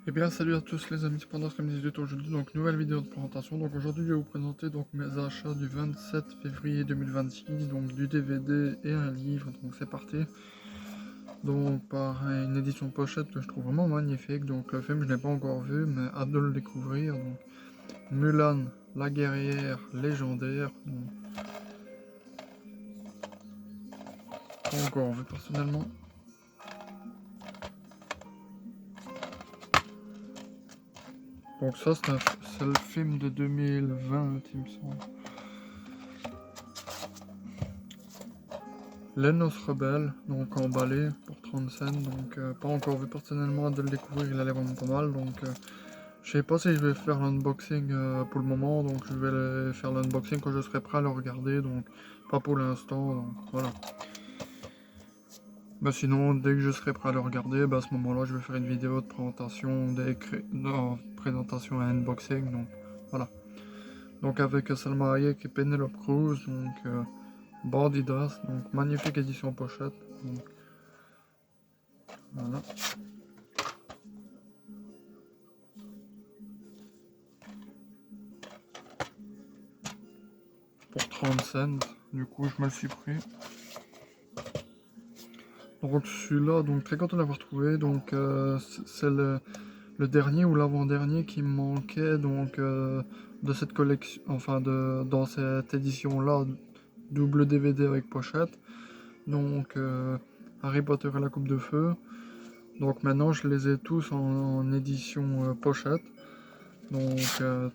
Eh bien salut à tous les amis, c'est Pandas comme 18 aujourd'hui, donc nouvelle vidéo de présentation. Donc aujourd'hui je vais vous présenter donc mes achats du 27 février 2026, donc du DVD et un livre, donc c'est parti. Donc par une édition pochette que je trouve vraiment magnifique, donc le film je n'ai pas encore vu mais hâte de le découvrir. Donc Mulan, la guerrière légendaire, donc pas encore vu personnellement. Donc ça c'est le film de 2020 il me semble. Les Noces Rebelles, donc emballé pour 30 cents, donc pas encore vu personnellement, de le découvrir, il a l'air vraiment pas mal, donc je sais pas si je vais faire l'unboxing pour le moment, donc je vais faire l'unboxing quand je serai prêt à le regarder, donc pas pour l'instant, donc voilà. Bah sinon, dès que je serai prêt à le regarder, bah à ce moment-là, je vais faire une vidéo de présentation, présentation et unboxing, donc voilà. Donc avec Salma Hayek et Penelope Cruz, donc Bandidas, donc magnifique édition pochette, donc voilà. Pour 30 cents, du coup je me le suis pris. Donc celui-là, donc très content de l'avoir trouvé, donc c'est le dernier ou l'avant-dernier qui me manquait donc de cette collection, enfin dans cette édition-là, double DVD avec pochette, donc Harry Potter et la Coupe de Feu. Donc maintenant je les ai tous en édition pochette, donc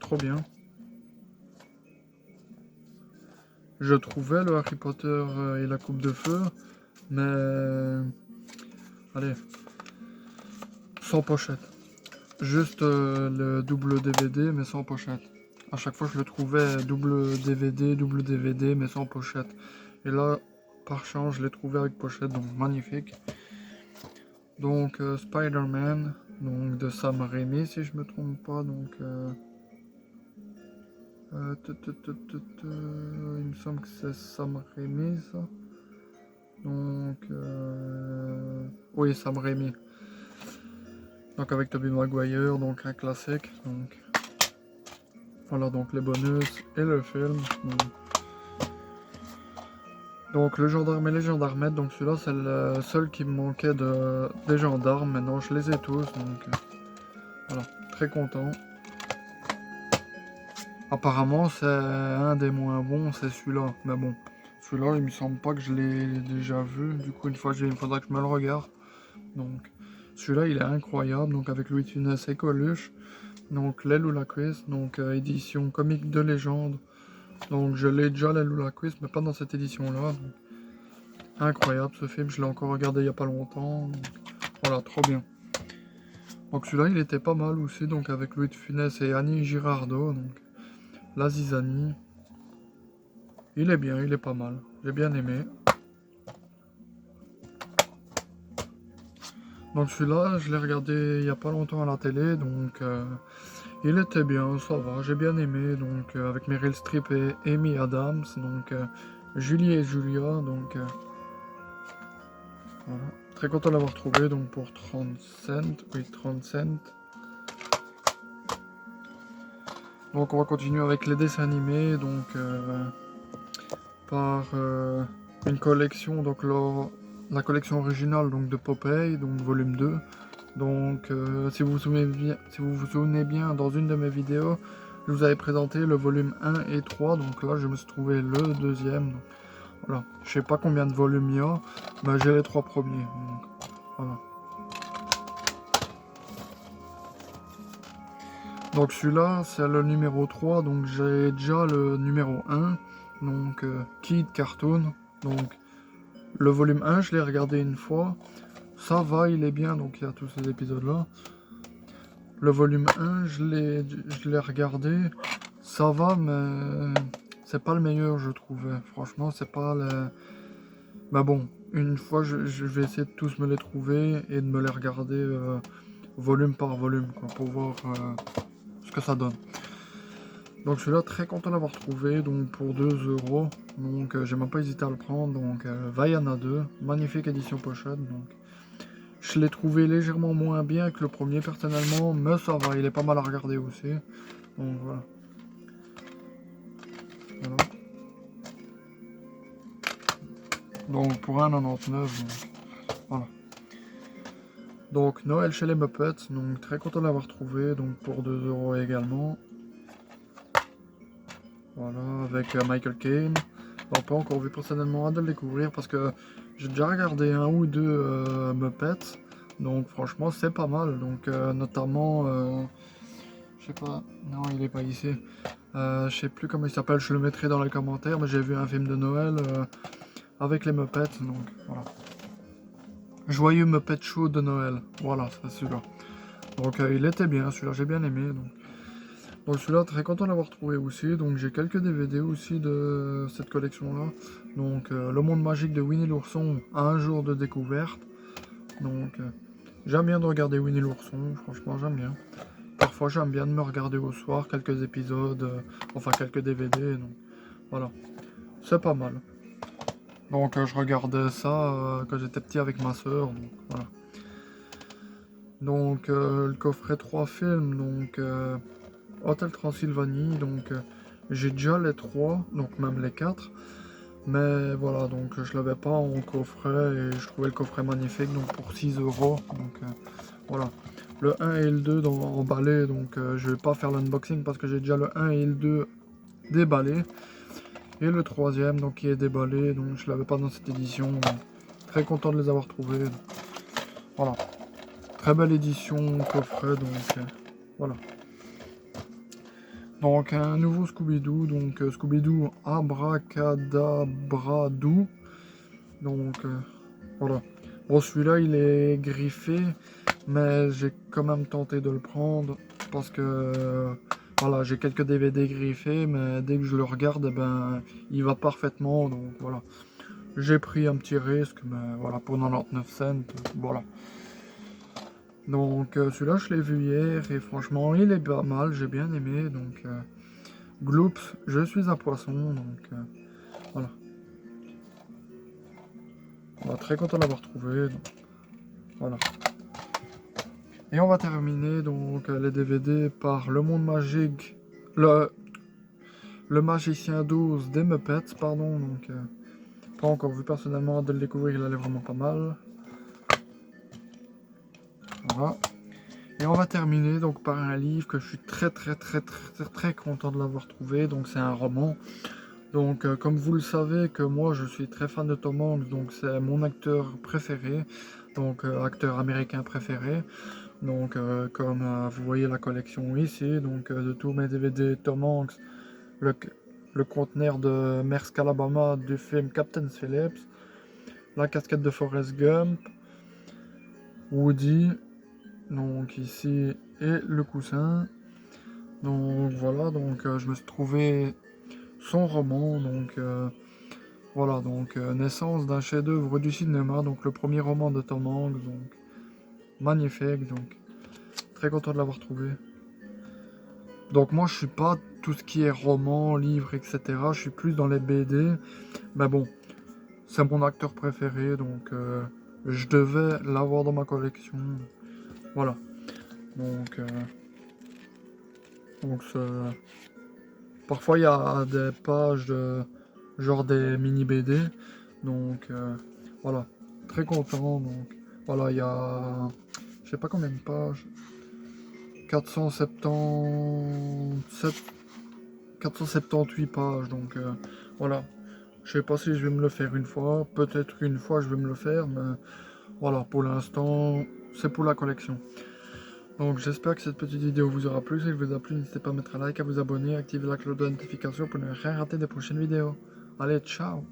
trop bien. Je trouvais le Harry Potter et la Coupe de Feu, mais allez, sans pochette. Juste le double DVD mais sans pochette. À chaque fois je le trouvais double DVD mais sans pochette. Et là, par chance, je l'ai trouvé avec pochette, donc magnifique. Donc Spider-Man, donc de Sam Raimi si je me trompe pas, donc il me semble que c'est Sam Raimi ça. Donc oui, Sam Raimi. Donc avec Tobey Maguire, donc un classique. Donc voilà, donc les bonus et le film. Donc le gendarme et les gendarmettes, donc celui-là c'est le seul qui me manquait des gendarmes. Maintenant je les ai tous, donc voilà, très content. Apparemment c'est un des moins bons, c'est celui-là. Mais bon, celui-là il me semble pas que je l'ai déjà vu. Du coup il faudra que je me le regarde. Donc celui-là il est incroyable, donc avec Louis de Funès et Coluche. Donc l'aile ou la cuisse, donc édition comique de légende. Donc je l'ai déjà l'aile ou la cuisse, mais pas dans cette édition-là. Incroyable ce film, je l'ai encore regardé il n'y a pas longtemps. Donc, voilà, trop bien. Donc celui-là il était pas mal aussi, donc avec Louis de Funès et Annie Girardot. Donc la zizanie. Il est bien, il est pas mal. J'ai bien aimé. Donc celui-là, je l'ai regardé il n'y a pas longtemps à la télé, donc il était bien, ça va, j'ai bien aimé, donc avec Meryl Streep et Amy Adams, donc Julie et Julia, donc voilà. Très content de l'avoir trouvé, donc pour 30 cents, oui 30 cents. Donc on va continuer avec les dessins animés, donc par une collection, donc la collection originale donc de Popeye, donc volume 2. Donc si vous vous souvenez bien, dans une de mes vidéos, je vous avais présenté le volume 1 et 3, donc là je me suis trouvé le deuxième. Donc, voilà, je sais pas combien de volumes il y a, mais j'ai les 3 premiers. Donc, voilà. Donc celui-là c'est le numéro 3, donc j'ai déjà le numéro 1, donc Kid Cartoon. Donc le volume 1 je l'ai regardé une fois, ça va, il est bien, donc il y a tous ces épisodes là. Le volume 1 je l'ai regardé, ça va, mais c'est pas le meilleur je trouvais, franchement c'est pas le... Mais bon, une fois je vais essayer de tous me les trouver et de me les regarder volume par volume quoi, pour voir ce que ça donne. Donc celui-là très content d'avoir trouvé, donc pour 2 €, donc j'ai même pas hésité à le prendre, donc Vaiana 2, magnifique édition pochette, donc je je l'ai trouvé légèrement moins bien que le premier personnellement, mais ça va, il est pas mal à regarder aussi. Donc voilà. Voilà. Donc pour 1,99 €, donc voilà. Donc Noël chez les Muppets, donc très content de l'avoir trouvé, donc pour 2 € également. Voilà, avec Michael Caine. Bon, pas encore vu personnellement, hâte de le découvrir parce que j'ai déjà regardé un ou deux Muppets. Donc franchement c'est pas mal. Donc notamment, je sais pas, non il est pas ici. Je sais plus comment il s'appelle, je le mettrai dans les commentaires, mais j'ai vu un film de Noël avec les Muppets, donc voilà. Joyeux Muppet Show de Noël, voilà, c'est celui-là. Donc il était bien, celui-là j'ai bien aimé. Donc celui-là, très content de l'avoir trouvé aussi. Donc j'ai quelques DVD aussi de cette collection-là. Donc Le Monde Magique de Winnie l'Ourson, un jour de découverte. Donc j'aime bien de regarder Winnie l'Ourson, franchement j'aime bien. Parfois j'aime bien de me regarder au soir quelques épisodes, enfin quelques DVD. Donc voilà, c'est pas mal. Donc je regardais ça quand j'étais petit avec ma soeur. Donc voilà. Donc le coffret 3 films, donc Hotel Transylvanie, donc j'ai déjà les 3, donc même les 4. Mais voilà, donc je l'avais pas en coffret et je trouvais le coffret magnifique, donc pour 6 €. Donc voilà. Le 1 et le 2 emballés, donc je vais pas faire l'unboxing parce que j'ai déjà le 1 et le 2 déballés. Et le troisième, donc qui est déballé, donc je l'avais pas dans cette édition. Donc, très content de les avoir trouvés. Donc, voilà. Très belle édition coffret, donc voilà. Donc un nouveau Scooby-Doo, donc Scooby-Doo Abracadabradoo. Donc voilà. Bon, celui-là il est griffé, mais j'ai quand même tenté de le prendre parce que voilà, j'ai quelques DVD griffés, mais dès que je le regarde, eh ben il va parfaitement. Donc voilà. J'ai pris un petit risque, mais voilà, pour 99 cents, voilà. Donc celui-là je l'ai vu hier et franchement il est pas mal, j'ai bien aimé. Donc Gloops, je suis un poisson, donc voilà. On va très content de l'avoir trouvé, donc voilà. Et on va terminer donc les DVD par Le Monde Magique, le Magicien 12 des Muppets, pardon, donc pas encore vu personnellement, hâte de le découvrir, il allait vraiment pas mal. Voilà. Et on va terminer donc par un livre que je suis très content de l'avoir trouvé, donc c'est un roman. Donc comme vous le savez que moi je suis très fan de Tom Hanks, donc c'est mon acteur préféré, donc acteur américain préféré. Donc comme vous voyez la collection ici, donc de tous mes DVD Tom Hanks, le conteneur de Maersk Alabama du film Captain Phillips, la casquette de Forrest Gump, Woody, donc ici, et le coussin. Donc voilà, donc je me suis trouvé son roman, donc voilà, donc naissance d'un chef-d'œuvre du cinéma, donc le premier roman de Tom Hanks, donc magnifique, donc très content de l'avoir trouvé. Donc moi je suis pas tout ce qui est roman, livre, etc. Je suis plus dans les BD, mais bon, c'est mon acteur préféré, donc je devais l'avoir dans ma collection. Voilà, donc parfois il y a des pages de genre des mini BD, donc voilà, très content. Donc voilà, il y a je sais pas combien de pages, 478 pages, donc voilà. Je sais pas si je vais me le faire une fois, peut-être une fois je vais me le faire, mais voilà, pour l'instant c'est pour la collection. Donc j'espère que cette petite vidéo vous aura plu. Si elle vous a plu, n'hésitez pas à mettre un like, à vous abonner, à activer la cloche de notification pour ne rien rater des prochaines vidéos. Allez, ciao!